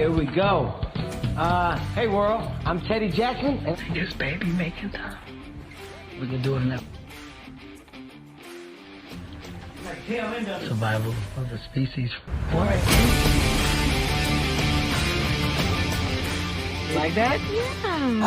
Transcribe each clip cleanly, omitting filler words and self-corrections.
Here we go. Hey world, I'm Teddy Jackson. And Is baby making time? We can do it now. Survival of the species. like that?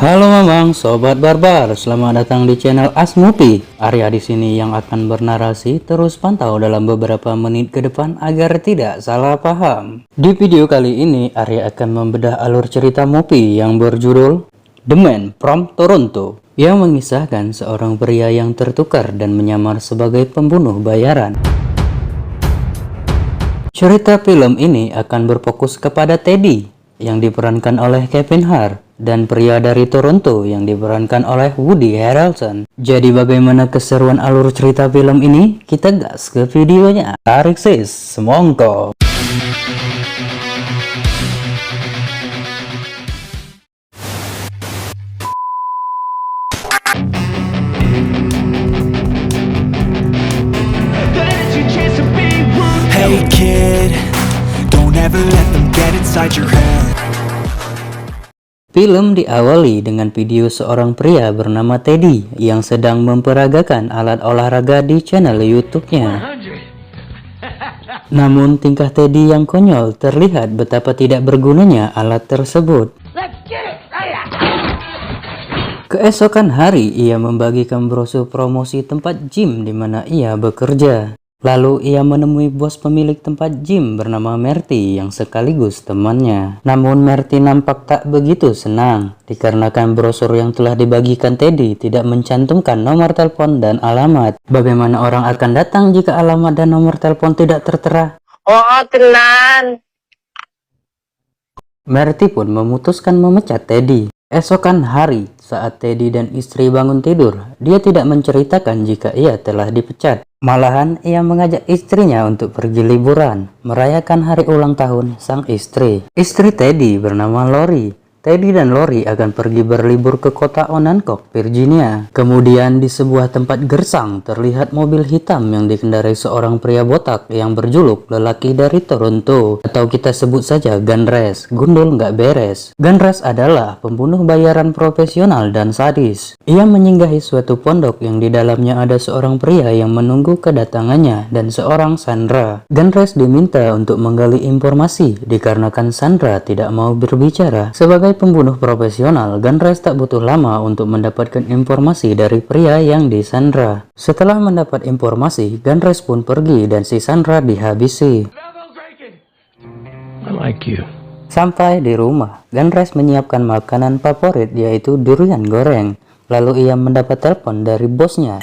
Halo Mamang, Sobat Barbar, selamat datang di channel Asmupi. Arya di sini yang akan bernarasi, terus pantau dalam beberapa menit ke depan agar tidak salah paham. Di video kali ini, Arya akan membedah alur cerita Mupi yang berjudul The Man from Toronto, yang mengisahkan seorang pria yang tertukar dan menyamar sebagai pembunuh bayaran. Cerita film ini akan berfokus kepada Teddy yang diperankan oleh Kevin Hart dan pria dari Toronto yang diperankan oleh Woody Harrelson. Jadi bagaimana keseruan alur cerita film ini? Kita gas ke videonya. Tarik sis, semongko. Hey kid, don't ever let them get inside your head. Film diawali dengan video seorang pria bernama Teddy yang sedang memperagakan alat olahraga di channel YouTube-nya. Namun tingkah Teddy yang konyol terlihat betapa tidak bergunanya alat tersebut. Keesokan hari ia membagikan brosur promosi tempat gym di mana ia bekerja. Lalu ia menemui bos pemilik tempat gym bernama Merty yang sekaligus temannya. Namun Merty nampak tak begitu senang dikarenakan brosur yang telah dibagikan Teddy tidak mencantumkan nomor telepon dan alamat. Bagaimana orang akan datang jika alamat dan nomor telepon tidak tertera? Oh, tenan. Merty pun memutuskan memecat Teddy. Esokan hari, saat Teddy dan istri bangun tidur, dia tidak menceritakan jika ia telah dipecat. Malahan, ia mengajak istrinya untuk pergi liburan, merayakan hari ulang tahun sang istri. Istri Teddy bernama Lori. Teddy dan Lori akan pergi berlibur ke kota Onondaga, Virginia. Kemudian di sebuah tempat gersang terlihat mobil hitam yang dikendarai seorang pria botak yang berjuluk lelaki dari Toronto. Atau kita sebut saja Gunres, gundul nggak beres. Gunres adalah pembunuh bayaran profesional dan sadis. Ia menyinggahi suatu pondok yang di dalamnya ada seorang pria yang menunggu kedatangannya dan seorang Sandra. Gunres diminta untuk menggali informasi dikarenakan Sandra tidak mau berbicara. Sebagai pembunuh profesional, Gunres tak butuh lama untuk mendapatkan informasi dari pria yang disandra. Setelah mendapat informasi, Gunres pun pergi dan si Sandra dihabisi. I like you. Sampai di rumah, Gunres menyiapkan makanan favorit yaitu durian goreng. Lalu ia mendapat telepon dari bosnya.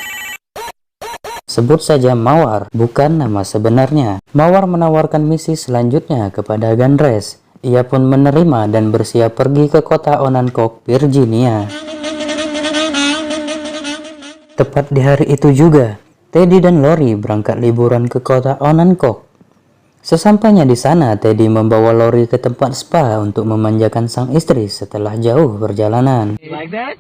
Sebut saja Mawar, bukan nama sebenarnya. Mawar menawarkan misi selanjutnya kepada Gunres. Ia pun menerima dan bersiap pergi ke kota Onondaga, Virginia. Tepat di hari itu juga, Teddy dan Lori berangkat liburan ke kota Onondaga. Sesampainya di sana, Teddy membawa Lori ke tempat spa untuk memanjakan sang istri setelah jauh perjalanan. Like that?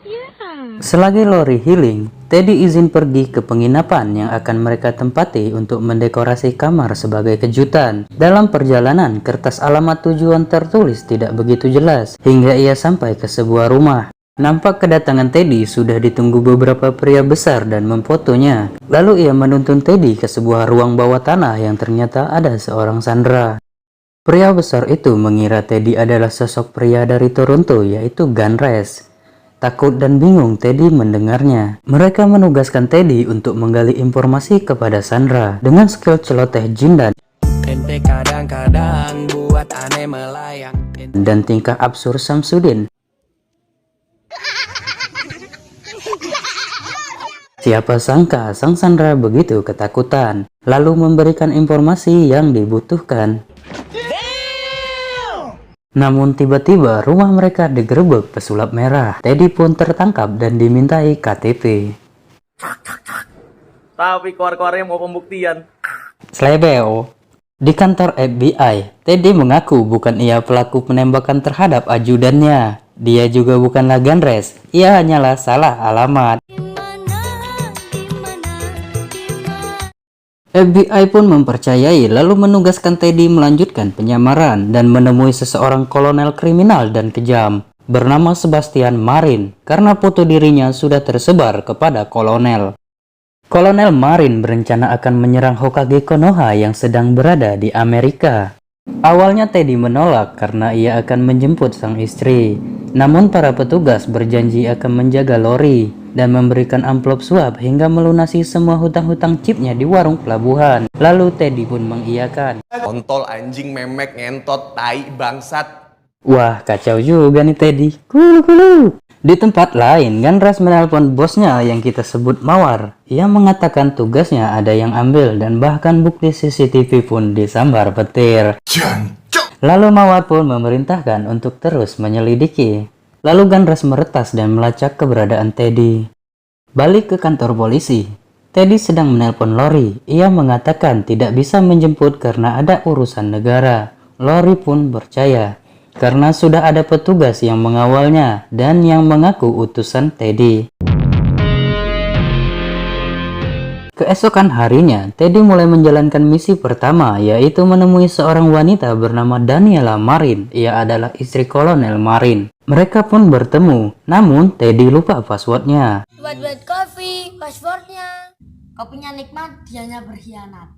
Selagi Lori healing, Teddy izin pergi ke penginapan yang akan mereka tempati untuk mendekorasi kamar sebagai kejutan. Dalam perjalanan, kertas alamat tujuan tertulis tidak begitu jelas, hingga ia sampai ke sebuah rumah. Nampak kedatangan Teddy sudah ditunggu beberapa pria besar dan memfotonya. Lalu ia menuntun Teddy ke sebuah ruang bawah tanah yang ternyata ada seorang Sandra. Pria besar itu mengira Teddy adalah sosok pria dari Toronto, yaitu Gunres. Takut dan bingung Teddy mendengarnya. Mereka menugaskan Teddy untuk menggali informasi kepada Sandra dengan skill celoteh jin Kadang-kadang buat aneh melayang. dan tingkah absurd Samsudin. Siapa sangka sang Sandra begitu ketakutan, lalu memberikan informasi yang dibutuhkan. Namun tiba-tiba rumah mereka digerebek pesulap merah. Teddy pun tertangkap dan dimintai KTP. Tapi keluar-keluarnya mau pembuktian. Slebeo. Di kantor FBI, Teddy mengaku bukan ia pelaku penembakan terhadap ajudannya. Dia juga bukanlah Gunres, ia hanyalah salah alamat. FBI pun mempercayai lalu menugaskan Teddy melanjutkan penyamaran dan menemui seseorang kolonel kriminal dan kejam bernama Sebastian Marin karena foto dirinya sudah tersebar kepada kolonel. Kolonel Marin berencana akan menyerang Hokage Konoha yang sedang berada di Amerika. Awalnya Teddy menolak karena ia akan menjemput sang istri. Namun para petugas berjanji akan menjaga Lori dan memberikan amplop suap hingga melunasi semua hutang-hutang chipnya di warung pelabuhan. Lalu Teddy pun mengiyakan. Kontol, anjing, memek, ngentot, tai, bangsat. Wah, kacau juga nih Teddy. Kulu. Di tempat lain, Ganres menelpon bosnya yang kita sebut Mawar. Ia mengatakan tugasnya ada yang ambil dan bahkan bukti CCTV pun disambar petir. Lalu Mawar pun memerintahkan untuk terus menyelidiki. Lalu Ganres meretas dan melacak keberadaan Teddy. Balik ke kantor polisi. Teddy sedang menelpon Lori. Ia mengatakan tidak bisa menjemput karena ada urusan negara. Lori pun percaya karena sudah ada petugas yang mengawalnya dan yang mengaku utusan Teddy. Keesokan harinya, Teddy mulai menjalankan misi pertama, yaitu menemui seorang wanita bernama Daniela Marin. Ia adalah istri Kolonel Marin. Mereka pun bertemu, namun Teddy lupa passwordnya. Buat kopi, passwordnya. Kopinya nikmat, dianya berkhianat.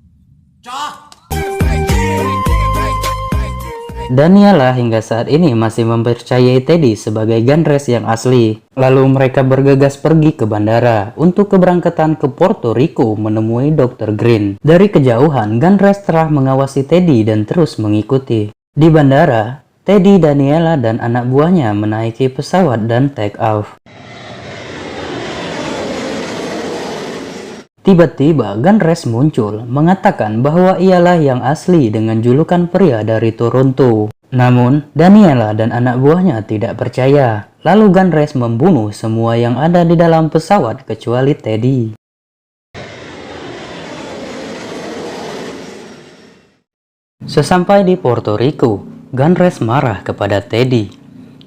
Daniela hingga saat ini masih mempercayai Teddy sebagai Ganres yang asli. Lalu mereka bergegas pergi ke bandara untuk keberangkatan ke Puerto Rico menemui Dr. Green. Dari kejauhan, Ganres telah mengawasi Teddy dan terus mengikuti. Di bandara, Teddy, Daniela, dan anak buahnya menaiki pesawat dan take off. Tiba-tiba Ganres muncul, mengatakan bahwa ialah yang asli dengan julukan pria dari Toronto. Namun, Daniela dan anak buahnya tidak percaya. Lalu Ganres membunuh semua yang ada di dalam pesawat kecuali Teddy. Sesampai di Puerto Rico, Ganres marah kepada Teddy.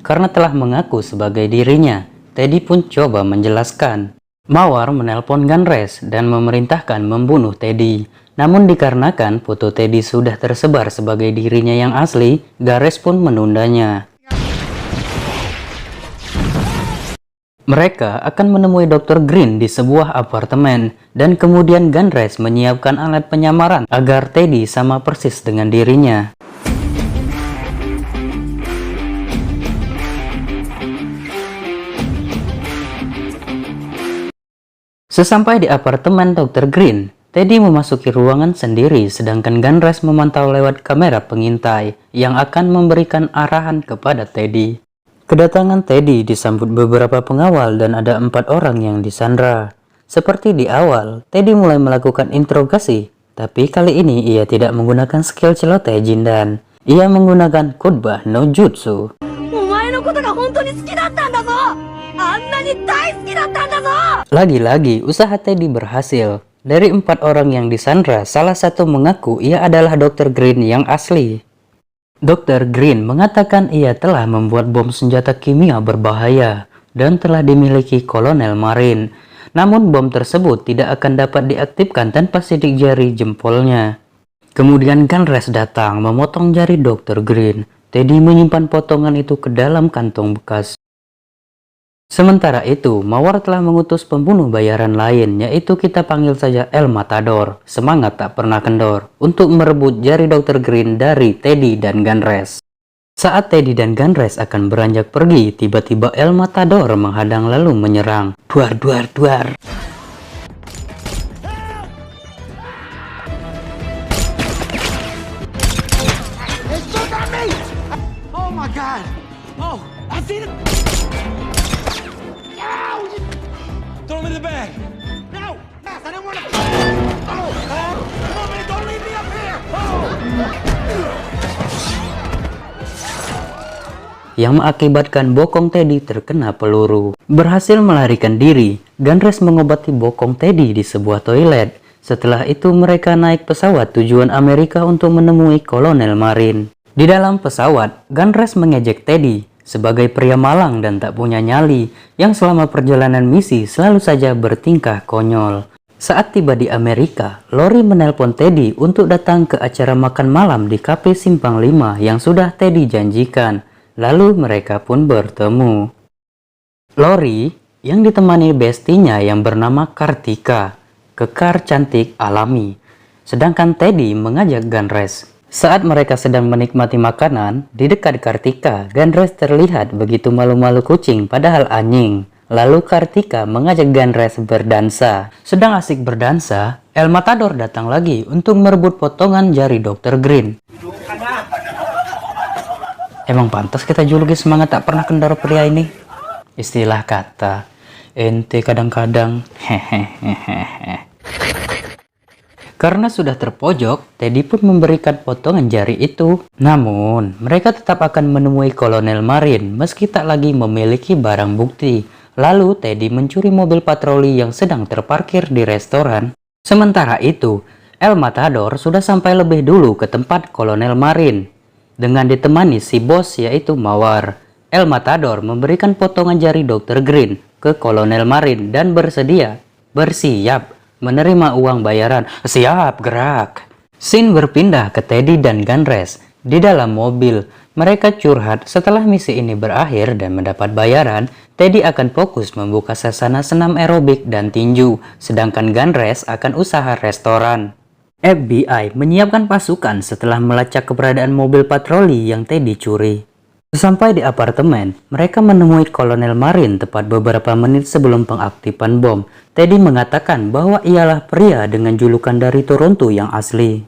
Karena telah mengaku sebagai dirinya, Teddy pun coba menjelaskan. Mawar menelpon Ganres dan memerintahkan membunuh Teddy. Namun dikarenakan foto Teddy sudah tersebar sebagai dirinya yang asli, Ganres pun menundanya. Mereka akan menemui Dr. Green di sebuah apartemen dan kemudian Ganres menyiapkan alat penyamaran agar Teddy sama persis dengan dirinya. Sesampai di apartemen Dr. Green, Teddy memasuki ruangan sendiri sedangkan Ganres memantau lewat kamera pengintai yang akan memberikan arahan kepada Teddy. Kedatangan Teddy disambut beberapa pengawal dan ada 4 orang yang disandra. Seperti di awal, Teddy mulai melakukan interogasi, tapi kali ini ia tidak menggunakan skill celoteh Jindan. Ia menggunakan khutbah no jutsu. Lagi-lagi usaha Teddy berhasil. Dari 4 orang yang disandra, salah satu mengaku ia adalah Dr. Green yang asli. Dr. Green mengatakan ia telah membuat bom senjata kimia berbahaya dan telah dimiliki Kolonel Marin. Namun bom tersebut tidak akan dapat diaktifkan tanpa sidik jari jempolnya. Kemudian Ganres datang memotong jari Dr. Green. Teddy menyimpan potongan itu ke dalam kantong bekas. Sementara itu, Mawar telah mengutus pembunuh bayaran lain, yaitu kita panggil saja El Matador, semangat tak pernah kendor, untuk merebut jari Dr. Green dari Teddy dan Ganres. Saat Teddy dan Ganres akan beranjak pergi, tiba-tiba El Matador menghadang lalu menyerang. Duar, duar, duar. Oh my God! Oh, I see it! Throw him in the bag. No! Yes, I didn't want to... Oh! Come on, man! Don't leave me up here! Yang mengakibatkan bokong Teddy terkena peluru. Berhasil melarikan diri, Ganres mengobati bokong Teddy di sebuah toilet. Setelah itu mereka naik pesawat tujuan Amerika untuk menemui Kolonel Marin. Di dalam pesawat, Ganres mengejek Teddy sebagai pria malang dan tak punya nyali yang selama perjalanan misi selalu saja bertingkah konyol. Saat tiba di Amerika, Lori menelpon Teddy untuk datang ke acara makan malam di Cafe Simpang 5 yang sudah Teddy janjikan. Lalu mereka pun bertemu. Lori yang ditemani bestinya yang bernama Kartika, kekar cantik alami. Sedangkan Teddy mengajak Gunres. Saat mereka sedang menikmati makanan, di dekat Kartika, Gunres terlihat begitu malu-malu kucing padahal anjing. Lalu Kartika mengajak Gunres berdansa. Sedang asik berdansa, El Matador datang lagi untuk merebut potongan jari Dr. Green. Emang pantas kita juluki semangat tak pernah kendor pria ini? Istilah kata, ente kadang-kadang hehehehe. Karena sudah terpojok, Teddy pun memberikan potongan jari itu. Namun, mereka tetap akan menemui Kolonel Marin meski tak lagi memiliki barang bukti. Lalu Teddy mencuri mobil patroli yang sedang terparkir di restoran. Sementara itu, El Matador sudah sampai lebih dulu ke tempat Kolonel Marin. Dengan ditemani si bos yaitu Mawar, El Matador memberikan potongan jari Dr. Green ke Kolonel Marin dan bersiap menerima uang bayaran. Siap, gerak. Scene berpindah ke Teddy dan Gunres. Di dalam mobil, mereka curhat setelah misi ini berakhir dan mendapat bayaran. Teddy akan fokus membuka sasana senam aerobik dan tinju, sedangkan Gunres akan usaha restoran. FBI menyiapkan pasukan setelah melacak keberadaan mobil patroli yang Teddy curi. Sampai di apartemen, mereka menemui Kolonel Marin tepat beberapa menit sebelum pengaktifan bom. Teddy mengatakan bahwa ialah pria dengan julukan dari Toronto yang asli.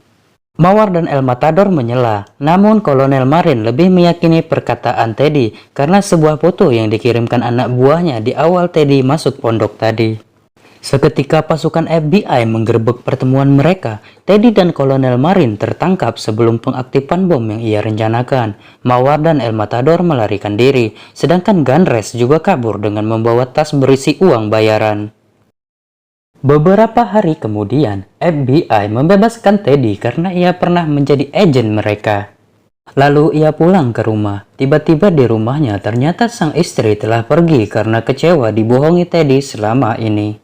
Mawar dan El Matador menyela, namun Kolonel Marin lebih meyakini perkataan Teddy karena sebuah foto yang dikirimkan anak buahnya di awal Teddy masuk pondok tadi. Seketika pasukan FBI menggerebek pertemuan mereka, Teddy dan Kolonel Marin tertangkap sebelum pengaktifan bom yang ia rencanakan. Mawar dan El Matador melarikan diri, sedangkan Gunres juga kabur dengan membawa tas berisi uang bayaran. Beberapa hari kemudian, FBI membebaskan Teddy karena ia pernah menjadi agen mereka. Lalu ia pulang ke rumah. Tiba-tiba di rumahnya ternyata sang istri telah pergi karena kecewa dibohongi Teddy selama ini.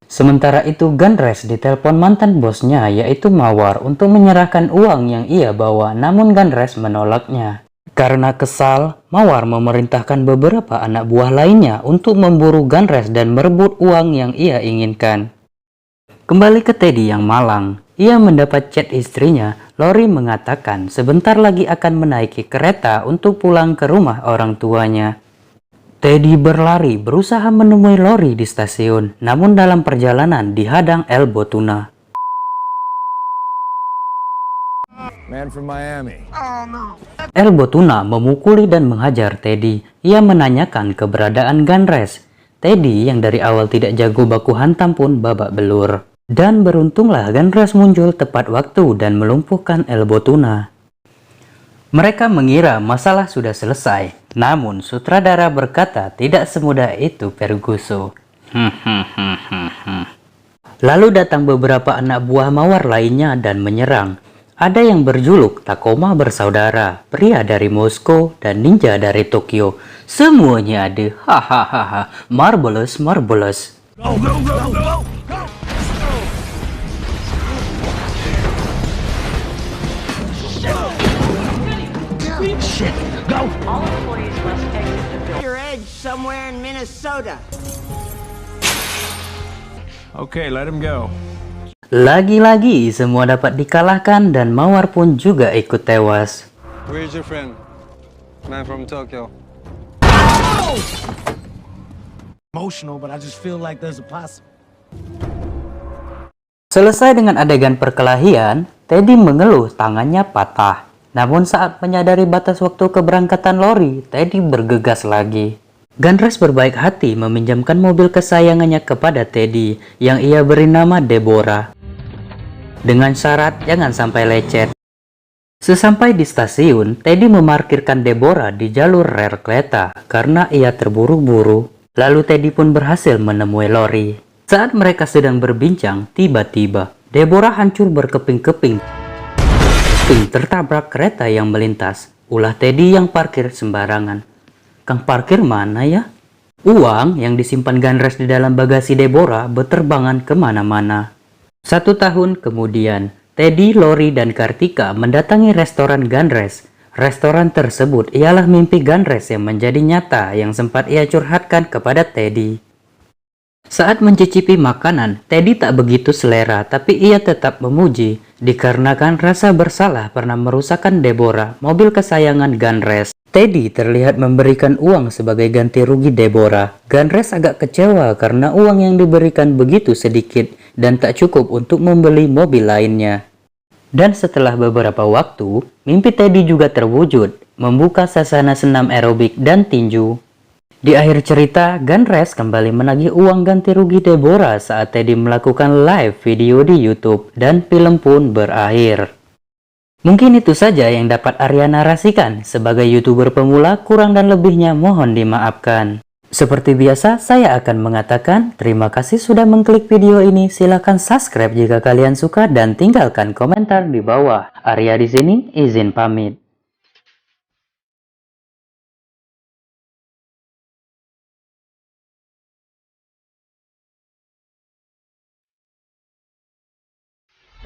Sementara itu Gunres ditelepon mantan bosnya yaitu Mawar untuk menyerahkan uang yang ia bawa, namun Gunres menolaknya. Karena kesal, Mawar memerintahkan beberapa anak buah lainnya untuk memburu Gunres dan merebut uang yang ia inginkan. Kembali ke Teddy yang malang, ia mendapat chat istrinya. Lori mengatakan sebentar lagi akan menaiki kereta untuk pulang ke rumah orang tuanya. Teddy berlari berusaha menemui Lori di stasiun, namun dalam perjalanan dihadang El Botuna. Man from Miami. El Botuna memukuli dan menghajar Teddy. Ia menanyakan keberadaan Gunres. Teddy yang dari awal tidak jago baku hantam pun babak belur. Dan beruntunglah Gunres muncul tepat waktu dan melumpuhkan El Botuna. Mereka mengira masalah sudah selesai, namun sutradara berkata tidak semudah itu Ferguson. Lalu datang beberapa anak buah Mawar lainnya dan menyerang. Ada yang berjuluk Takoma bersaudara, pria dari Moskow dan ninja dari Tokyo. Semuanya ada, hahaha, marvelous, marvelous. Go, go, go, go, go! Shit, go! All employees must exit the building. Your edge somewhere in Minnesota. Okay, let him go. Lagi-lagi semua dapat dikalahkan dan Mawar pun juga ikut tewas. Where's your friend? Man from Tokyo. Emotional, but I just feel like there's a possible. Selesai dengan adegan perkelahian, Teddy mengeluh tangannya patah. Namun saat menyadari batas waktu keberangkatan Lori, Teddy bergegas lagi. Gunres berbaik hati meminjamkan mobil kesayangannya kepada Teddy yang ia beri nama Deborah. Dengan syarat jangan sampai lecet. Sesampai di stasiun, Teddy memarkirkan Deborah di jalur rel kereta karena ia terburu-buru. Lalu Teddy pun berhasil menemui Lori. Saat mereka sedang berbincang, tiba-tiba Deborah hancur berkeping-keping tertabrak kereta yang melintas. Ulah Teddy yang parkir sembarangan. Kang parkir mana ya? Uang yang disimpan Gunres di dalam bagasi Deborah berterbangan kemana-mana. 1 tahun kemudian, Teddy, Lori, dan Kartika mendatangi restoran Ganres. Restoran tersebut ialah mimpi Ganres yang menjadi nyata yang sempat ia curhatkan kepada Teddy. Saat mencicipi makanan, Teddy tak begitu selera, tapi ia tetap memuji dikarenakan rasa bersalah pernah merusakkan Deborah, mobil kesayangan Ganres. Teddy terlihat memberikan uang sebagai ganti rugi Deborah. Ganres agak kecewa karena uang yang diberikan begitu sedikit dan tak cukup untuk membeli mobil lainnya. Dan setelah beberapa waktu, mimpi Teddy juga terwujud, membuka sasana senam aerobik dan tinju. Di akhir cerita, Ganres kembali menagih uang ganti rugi Deborah saat Teddy melakukan live video di YouTube dan film pun berakhir. Mungkin itu saja yang dapat Arya narasikan. Sebagai YouTuber pemula, kurang dan lebihnya mohon dimaafkan. Seperti biasa, saya akan mengatakan terima kasih sudah mengklik video ini. Silahkan subscribe jika kalian suka dan tinggalkan komentar di bawah. Arya di sini izin pamit.